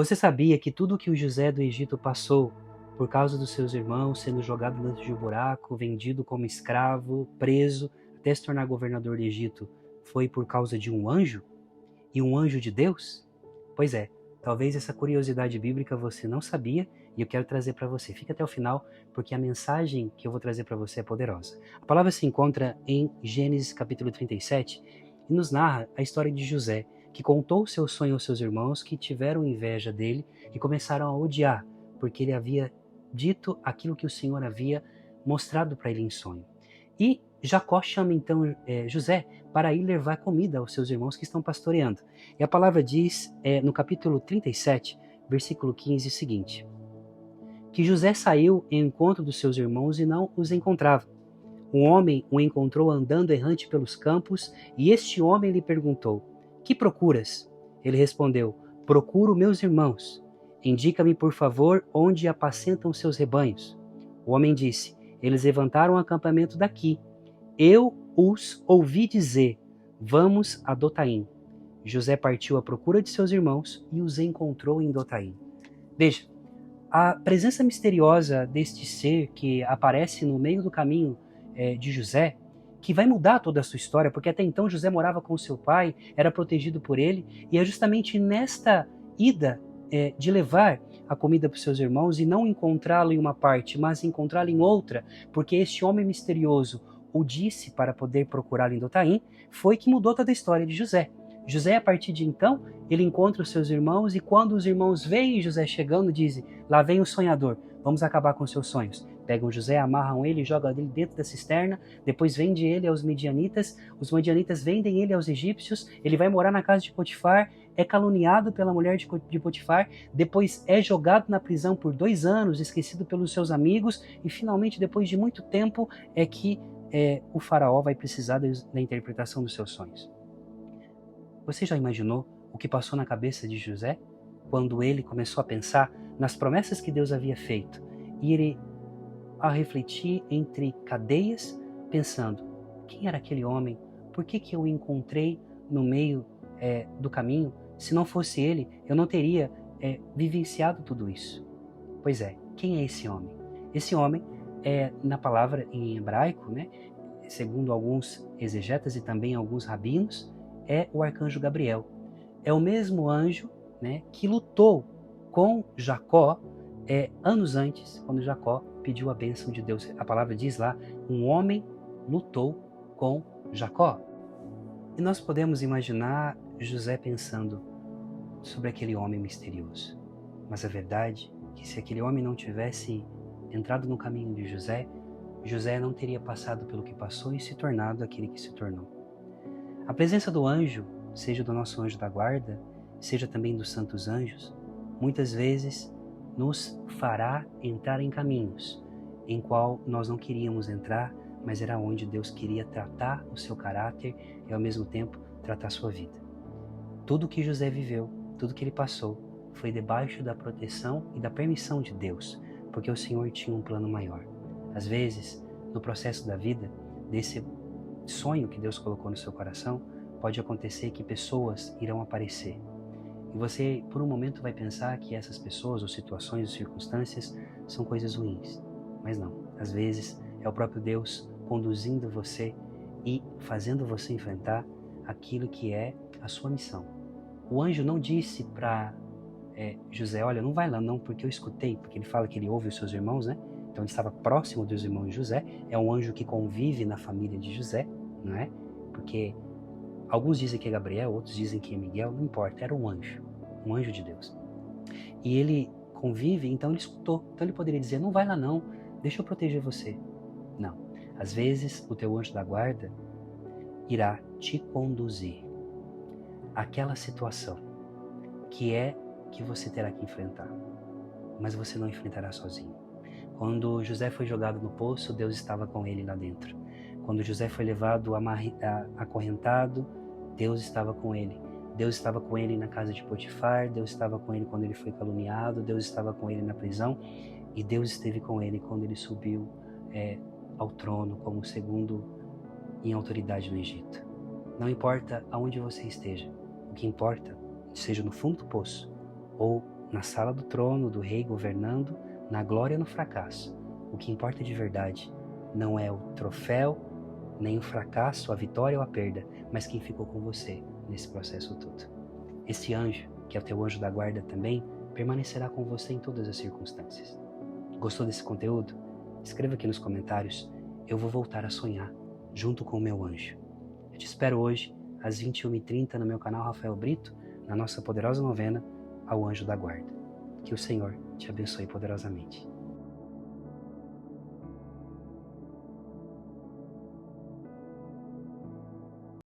Você sabia que tudo que o José do Egito passou por causa dos seus irmãos, sendo jogado dentro de um buraco, vendido como escravo, preso, até se tornar governador do Egito, foi por causa de um anjo? E um anjo de Deus? Pois é, talvez essa curiosidade bíblica você não sabia e eu quero trazer para você. Fica até o final, porque a mensagem que eu vou trazer para você é poderosa. A palavra se encontra em Gênesis capítulo 37 e nos narra a história de José, que contou o seu sonho aos seus irmãos, que tiveram inveja dele e começaram a odiar, porque ele havia dito aquilo que o Senhor havia mostrado para ele em sonho. E Jacó chama então José para ir levar comida aos seus irmãos que estão pastoreando. E a palavra diz, no capítulo 37, versículo 15, o seguinte: que José saiu em encontro dos seus irmãos e não os encontrava. Um homem o encontrou andando errante pelos campos, e este homem lhe perguntou: que procuras? Ele respondeu: procuro meus irmãos. Indica-me, por favor, onde apacentam seus rebanhos. O homem disse: eles levantaram um acampamento daqui. Eu os ouvi dizer: vamos a Dotaim. José partiu à procura de seus irmãos e os encontrou em Dotaim. Veja, a presença misteriosa deste ser que aparece no meio do caminho de José, que vai mudar toda a sua história, porque até então José morava com seu pai, era protegido por ele, e é justamente nesta ida de levar a comida para os seus irmãos e não encontrá-lo em uma parte, mas encontrá-lo em outra, porque este homem misterioso o disse para poder procurá-lo em Dotaim, foi que mudou toda a história de José. José, a partir de então, ele encontra os seus irmãos e quando os irmãos veem José chegando, dizem: lá vem o sonhador, vamos acabar com seus sonhos. Pegam José, amarram ele, jogam ele dentro da cisterna, depois vende ele aos midianitas, os midianitas vendem ele aos egípcios, ele vai morar na casa de Potifar, é caluniado pela mulher de Potifar, depois é jogado na prisão por 2 anos, esquecido pelos seus amigos, e finalmente, depois de muito tempo, é que o faraó vai precisar da interpretação dos seus sonhos. Você já imaginou o que passou na cabeça de José quando ele começou a pensar nas promessas que Deus havia feito e ele a refletir entre cadeias, pensando: quem era aquele homem? Por que eu o encontrei no meio do caminho? Se não fosse ele, eu não teria vivenciado tudo isso. Pois é, quem é esse homem? Esse homem na palavra em hebraico, né, segundo alguns exegetas e também alguns rabinos, é o arcanjo Gabriel. É o mesmo anjo, né, que lutou com Jacó anos antes, quando Jacó pediu a bênção de Deus. A palavra diz lá: um homem lutou com Jacó. E nós podemos imaginar José pensando sobre aquele homem misterioso. Mas a verdade é que se aquele homem não tivesse entrado no caminho de José, José não teria passado pelo que passou e se tornado aquele que se tornou. A presença do anjo, seja do nosso anjo da guarda, seja também dos santos anjos, muitas vezes nos fará entrar em caminhos em qual nós não queríamos entrar, mas era onde Deus queria tratar o seu caráter e ao mesmo tempo tratar a sua vida. Tudo que José viveu, tudo que ele passou, foi debaixo da proteção e da permissão de Deus, porque o Senhor tinha um plano maior. Às vezes, no processo da vida, desse sonho que Deus colocou no seu coração, pode acontecer que pessoas irão aparecer. E você, por um momento, vai pensar que essas pessoas, ou situações, ou circunstâncias, são coisas ruins. Mas não. Às vezes, é o próprio Deus conduzindo você e fazendo você enfrentar aquilo que é a sua missão. O anjo não disse para José: olha, não vai lá não, porque eu escutei, porque ele fala que ele ouve os seus irmãos, né? Então ele estava próximo dos irmãos de José, é um anjo que convive na família de José, não é? Porque alguns dizem que é Gabriel, outros dizem que é Miguel, não importa, era um anjo de Deus. E ele convive, então ele escutou, então ele poderia dizer: não vai lá não, deixa eu proteger você. Não, às vezes o teu anjo da guarda irá te conduzir àquela situação que você terá que enfrentar, mas você não enfrentará sozinho. Quando José foi jogado no poço, Deus estava com ele lá dentro. Quando José foi levado acorrentado, Deus estava com ele. Deus estava com ele na casa de Potifar, Deus estava com ele quando ele foi caluniado, Deus estava com ele na prisão e Deus esteve com ele quando ele subiu ao trono como segundo em autoridade no Egito. Não importa aonde você esteja, o que importa, seja no fundo do poço ou na sala do trono do Rei governando, na glória e no fracasso. O que importa de verdade não é o troféu, nem o fracasso, a vitória ou a perda, mas quem ficou com você nesse processo todo. Esse anjo, que é o teu anjo da guarda também, permanecerá com você em todas as circunstâncias. Gostou desse conteúdo? Escreva aqui nos comentários. Eu vou voltar a sonhar junto com o meu anjo. Eu te espero hoje, às 21h30, no meu canal Rafael Brito, na nossa poderosa novena ao Anjo da Guarda. Que o Senhor te abençoe poderosamente.